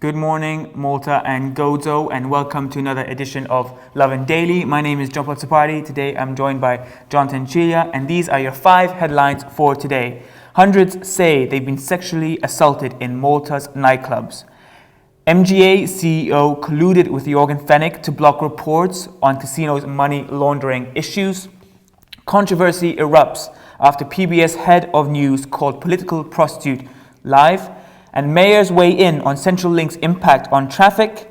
Good morning, Malta and Gozo, and welcome to another edition of Lovin Daily. My name is John Sapati. Today I'm joined by Jonathan Chilia, and these are your 5 headlines for today. Hundreds say they've been sexually assaulted in Malta's nightclubs. MGA CEO colluded with Jorgen Fenech to block reports on casinos' money laundering issues. Controversy erupts after PBS head of news called political prostitute live. And mayors weigh in on Central Link's impact on traffic.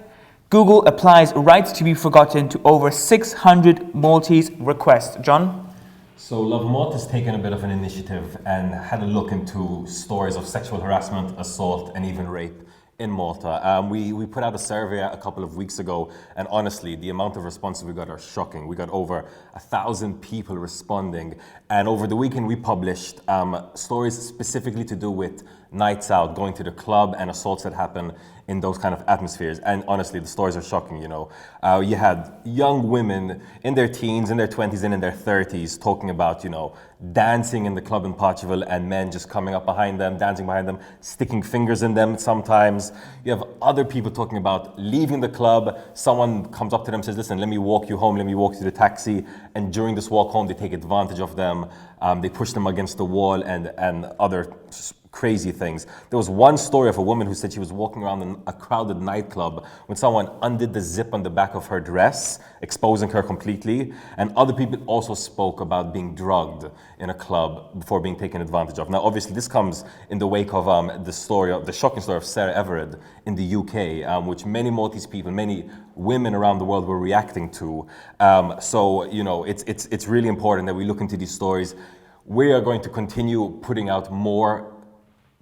Google applies rights to be forgotten to over 600 Maltese requests. John? So Love Malta has taken a bit of an initiative and had a look into stories of sexual harassment, assault, and even rape in Malta. We put out a survey a couple of weeks ago, and honestly, the amount of responses we got are shocking. We got over 1,000 people responding, and over the weekend we published stories specifically to do with nights out, going to the club, and assaults that happen in those kind of atmospheres. And honestly, the stories are shocking, you know. You had young women in their teens, in their 20s, and in their 30s talking about, you know, dancing in the club in Portugal and men just coming up behind them, dancing behind them, sticking fingers in them sometimes. You have other people talking about leaving the club. Someone comes up to them and says, listen, let me walk you home, let me walk you to the taxi. And during this walk home, they take advantage of them. They push them against the wall and other crazy things. There was one story of a woman who said she was walking around in a crowded nightclub when someone undid the zip on the back of her dress, exposing her completely. And other people also spoke about being drugged in a club before being taken advantage of. Now, obviously, this comes in the wake of the shocking story of Sarah Everard in the UK, which many Maltese people, many women around the world were reacting to. So, you know, it's really important that we look into these stories. We are going to continue putting out more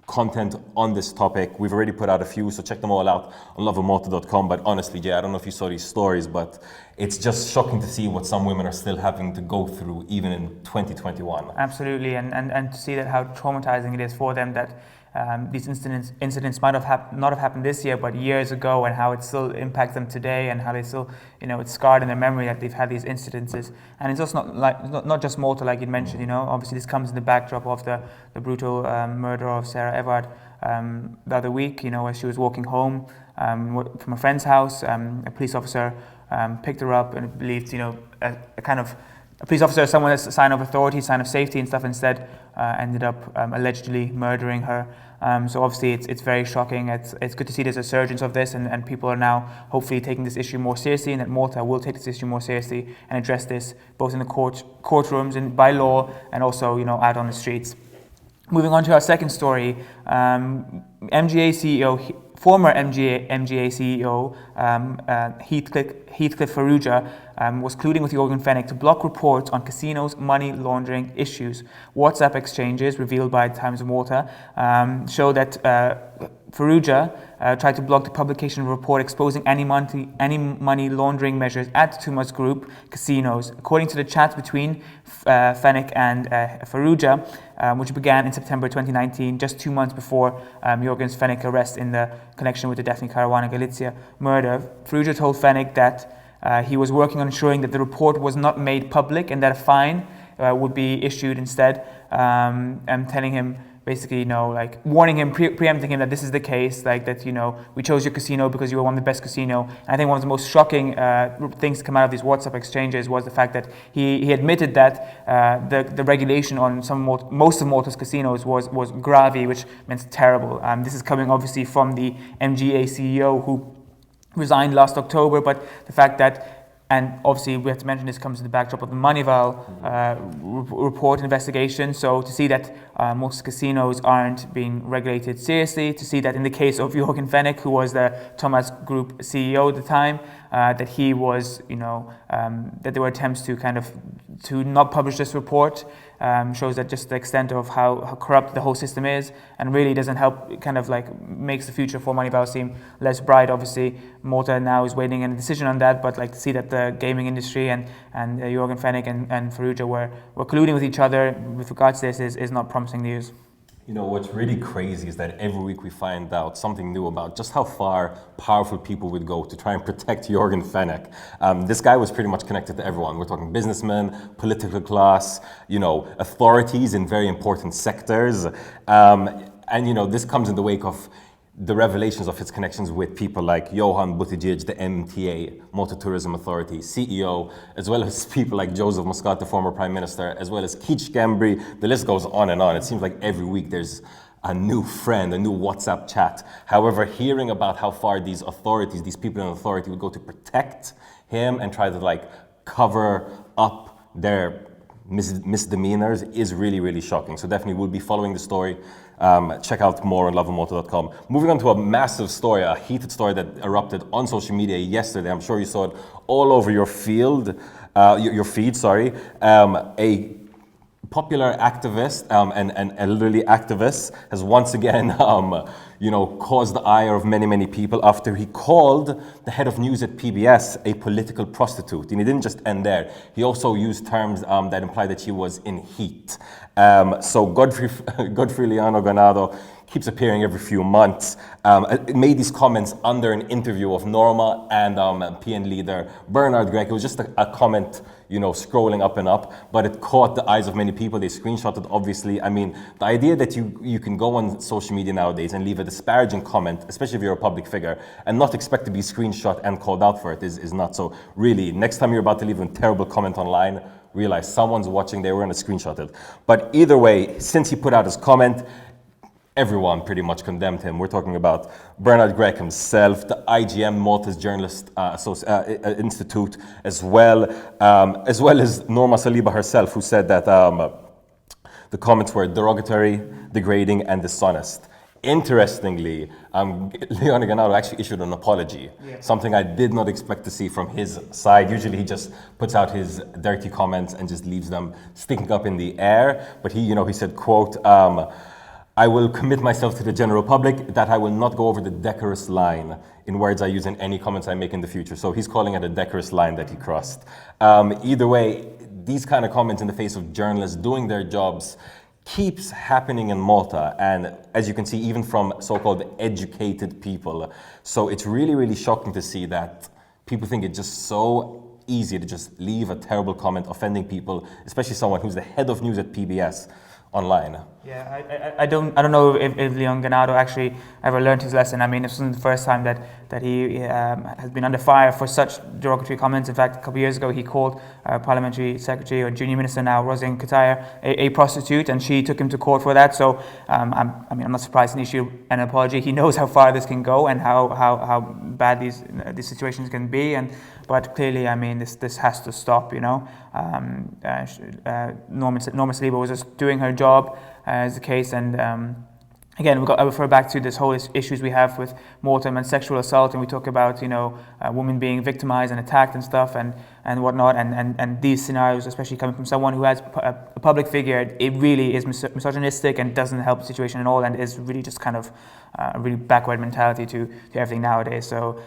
content on this topic. We've already put out a few, so check them all out on lovinmalta.com. But honestly, Jay, I don't know if you saw these stories, but it's just shocking to see what some women are still having to go through even in 2021. Absolutely, and to see that how traumatizing it is for them that these incidents might have not have happened this year, but years ago, and how it still impacts them today, and how they still, you know, it's scarred in their memory that they've had these incidences. And it's also not just Malta, like you mentioned. You know, obviously this comes in the backdrop of the brutal murder of Sarah Everard the other week. You know, as she was walking home from a friend's house, a police officer picked her up and believed, you know, a police officer, someone that's a sign of authority, sign of safety and stuff, instead ended up allegedly murdering her. So obviously it's very shocking. It's good to see there's a resurgence of this, and people are now hopefully taking this issue more seriously, and that Malta will take this issue more seriously and address this both in the courtrooms and by law, and also, you know, out on the streets. Moving on to our second story, former MGA CEO Heathcliff Farrugia was colluding with Jorgen Fenech to block reports on casinos' money laundering issues. WhatsApp exchanges revealed by Times of Malta show that Farrugia tried to block the publication of a report exposing any money laundering measures at Thomas Group casinos. According to the chat between Fenech and Farrugia, which began in September 2019, just 2 months before Jorgen Fenech's arrest in the connection with the Daphne Caruana Galizia murder, Farrugia told Fenech that he was working on ensuring that the report was not made public and that a fine would be issued instead, and telling him, basically, you know, like warning him, preempting him that this is the case, like that, you know, we chose your casino because you were one of the best casino. And I think one of the most shocking things to come out of these WhatsApp exchanges was the fact that he admitted that the regulation on most of Malta's casinos was grave, which meant terrible. This is coming obviously from the MGA CEO who resigned last October, but the fact that, and obviously we have to mention, this comes in the backdrop of the Moneyval report investigation. So to see that most casinos aren't being regulated seriously, to see that in the case of Jorgen Fenech, who was the Thomas Group CEO at the time, that he was, you know, that there were attempts to not publish this report, shows that just the extent of how corrupt the whole system is, and really doesn't help, kind of like makes the future for Moneyval seem less bright. Obviously, Malta now is waiting on a decision on that, but like to see that the gaming industry and Jorgen Fenech and Farrugia were colluding with each other with regards to this is not promising news. You know, what's really crazy is that every week we find out something new about just how far powerful people would go to try and protect Jorgen Fenech. This guy was pretty much connected to everyone. We're talking businessmen, political class, you know, authorities in very important sectors. And, you know, this comes in the wake of the revelations of his connections with people like Johan Buttigieg, the MTA, Motor Tourism Authority, CEO, as well as people like Joseph Muscat, the former Prime Minister, as well as Keith Gambry. The list goes on and on. It seems like every week there's a new friend, a new WhatsApp chat. However, hearing about how far these authorities, these people in authority would go to protect him and try to like cover up their misdemeanors is really, really shocking. So definitely we'll be following the story. Check out more on loveandwater.com. Moving on to a massive story, a heated story that erupted on social media yesterday. I'm sure you saw it all over your feed. A popular activist and elderly activist has once again, caused the ire of many, many people after he called the head of news at PBS a political prostitute. And he didn't just end there. He also used terms that implied that she was in heat. So Godfrey Leano Ganado keeps appearing every few months. It made these comments under an interview of Norma and PN leader Bernard Gregg. It was just a comment, scrolling up and up, but it caught the eyes of many people. They screenshotted, obviously. I mean, the idea that you can go on social media nowadays and leave a disparaging comment, especially if you're a public figure, and not expect to be screenshot and called out for it is not. So really, next time you're about to leave a terrible comment online, realize someone's watching, they were going to screenshot it. But either way, since he put out his comment, everyone pretty much condemned him. We're talking about Bernard Gregg himself, the IGM, Malta's Journalist Institute, as well as Norma Saliba herself, who said that the comments were derogatory, degrading, and dishonest. Interestingly, Leon Ganado actually issued an apology, something I did not expect to see from his side. Usually he just puts out his dirty comments and just leaves them sticking up in the air. But he said, quote, I will commit myself to the general public that I will not go over the decorous line in words I use in any comments I make in the future. So he's calling it a decorous line that he crossed. Either way, these kind of comments in the face of journalists doing their jobs keeps happening in Malta, and as you can see, even from so-called educated people. So it's really, really shocking to see that people think it's just so easy to just leave a terrible comment offending people, especially someone who's the head of news at PBS online. Yeah, I don't know if Leon Ganado actually ever learned his lesson. I mean, this wasn't the first time that he has been under fire for such derogatory comments. In fact, a couple of years ago, he called Parliamentary Secretary or Junior Minister now, Rosin Khataya, a prostitute, and she took him to court for that. So, I'm not surprised he issued an apology. He knows how far this can go and how bad these situations can be. But clearly, I mean, this has to stop. Norma Saliba was just doing her job, as the case, and again, I refer back to this whole issues we have with Malta and sexual assault, and we talk about women being victimized and attacked and stuff and whatnot, and these scenarios, especially coming from someone who has a public figure, it really is misogynistic and doesn't help the situation at all, and is really just kind of a really backward mentality to everything nowadays. So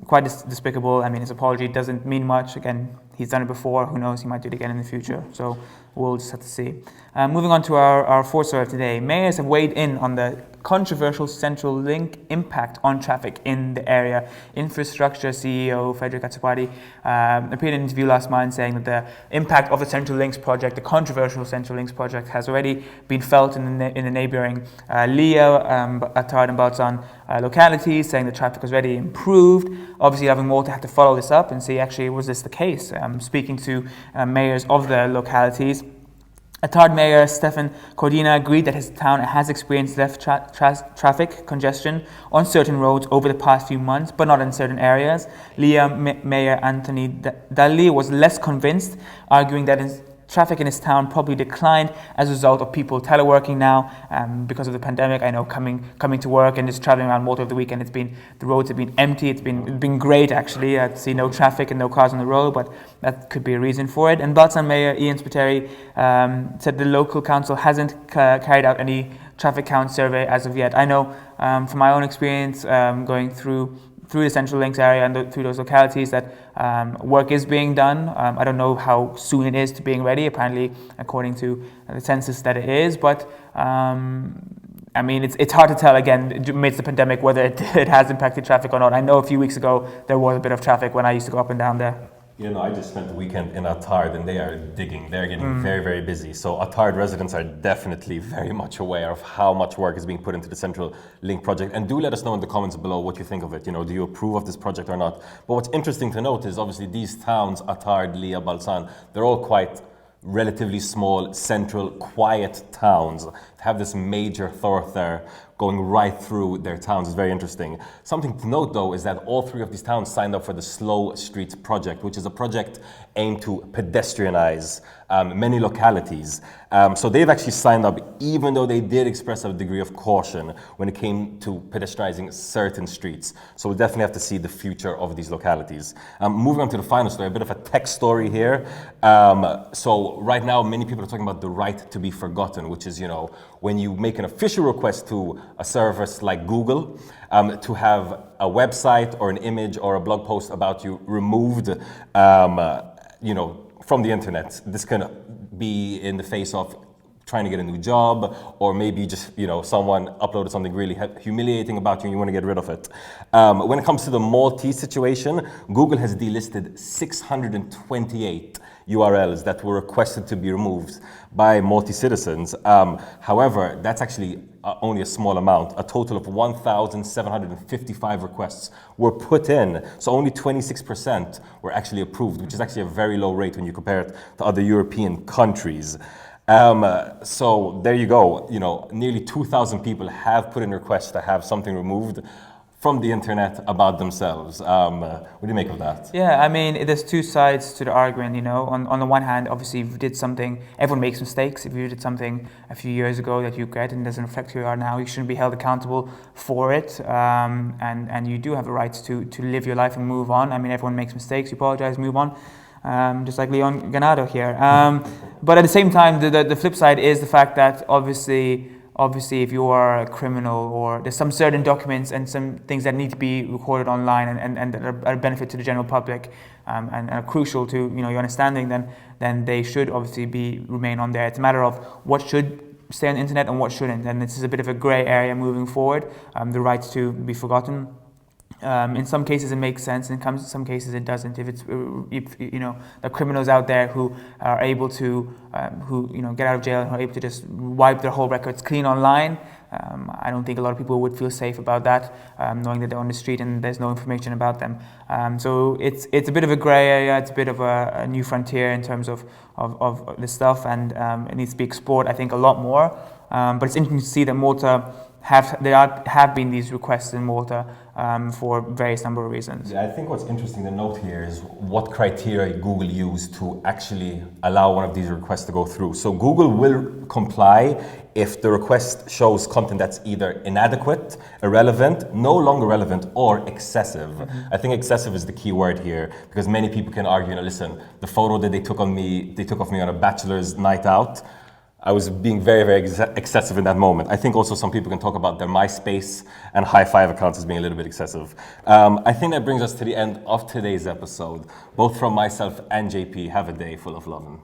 quite despicable. I mean, his apology doesn't mean much. Again, he's done it before. Who knows? He might do it again in the future. So we'll just have to see. Moving on to our fourth story of today. Mayors have weighed in on the controversial Central Link impact on traffic in the area. Infrastructure CEO Frederick Atsupati appeared in an interview last month saying that the impact of the Central Links project, the controversial Central Links project, has already been felt in the neighbouring Lea, Attard and Balzan localities, saying the traffic was already improved. Obviously, Lovin Water had to follow this up and see actually was this the case. Speaking to mayors of the localities, Attard Mayor Stefan Cordina agreed that his town has experienced less traffic congestion on certain roads over the past few months, but not in certain areas. Lea Mayor Anthony Dalli was less convinced, arguing that traffic in his town probably declined as a result of people teleworking now because of the pandemic. I know coming to work and just traveling around Malta over the weekend, the roads have been empty. It's been great actually. I see no traffic and no cars on the road, but that could be a reason for it. And Balzan Mayor Ian Spiteri said the local council hasn't carried out any traffic count survey as of yet. I know from my own experience going through the Central Links area and through those localities that work is being done. I don't know how soon it is to being ready, apparently according to the census that it is, but I mean, it's hard to tell again amidst the pandemic whether it has impacted traffic or not. I know a few weeks ago there was a bit of traffic when I used to go up and down there. You know, I just spent the weekend in Attard and they are digging. They're getting very, very busy. So Attard residents are definitely very much aware of how much work is being put into the Central Link project. And do let us know in the comments below what you think of it. You know, do you approve of this project or not? But what's interesting to note is obviously these towns, Attard, Lia, Balsan, they're all quite relatively small, central, quiet towns. To have this major thoroughfare going right through their towns is very interesting. Something to note though is that all three of these towns signed up for the Slow Streets project, which is a project aimed to pedestrianize many localities. So they've actually signed up, even though they did express a degree of caution when it came to pedestrianizing certain streets. So we'll definitely have to see the future of these localities. Moving on to the final story, a bit of a tech story here. So right now, many people are talking about the right to be forgotten, which is, you know, when you make an official request to a service like Google to have a website or an image or a blog post about you removed, you know, from the internet. This can be in the face of trying to get a new job, or maybe just, you know, someone uploaded something really humiliating about you and you want to get rid of it. When it comes to the Maltese situation, Google has delisted 628 URLs that were requested to be removed by Maltese citizens. However, that's actually only a small amount. A total of 1,755 requests were put in, so only 26% were actually approved, which is actually a very low rate when you compare it to other European countries. So there you go. You know, nearly 2,000 people have put in requests to have something removed from the internet about themselves. What do you make of that? Yeah, I mean, there's two sides to the argument, you know. On the one hand, obviously, if you did something, everyone makes mistakes. If you did something a few years ago that you regret and doesn't reflect who you are now, you shouldn't be held accountable for it. And you do have the right to live your life and move on. I mean, everyone makes mistakes. You apologize, move on. Just like Leon Ganado here. But at the same time, the flip side is the fact that obviously if you are a criminal, or there's some certain documents and some things that need to be recorded online and that are a benefit to the general public and are crucial to, you know, your understanding, then they should obviously remain on there. It's a matter of what should stay on the internet and what shouldn't, and this is a bit of a grey area moving forward. The right to be forgotten. In some cases it makes sense, in some cases it doesn't. If you know, the criminals out there who are able to who, you know, get out of jail and are able to just wipe their whole records clean online, I don't think a lot of people would feel safe about that, knowing that they're on the street and there's no information about them. So it's a bit of a grey area. It's a bit of a new frontier in terms of this stuff, and it needs to be explored, I think, a lot more. But it's interesting to see that Malta have been these requests in Malta for various number of reasons. Yeah, I think what's interesting to note here is what criteria Google used to actually allow one of these requests to go through. So Google will comply if the request shows content that's either inadequate, irrelevant, no longer relevant, or excessive. Mm-hmm. I think excessive is the key word here, because many people can argue, you know, listen, the photo that they took of me on a bachelor's night out, I was being very, very excessive in that moment. I think also some people can talk about their MySpace and High Five accounts as being a little bit excessive. I think that brings us to the end of today's episode. Both from myself and JP, have a day full of lovin'.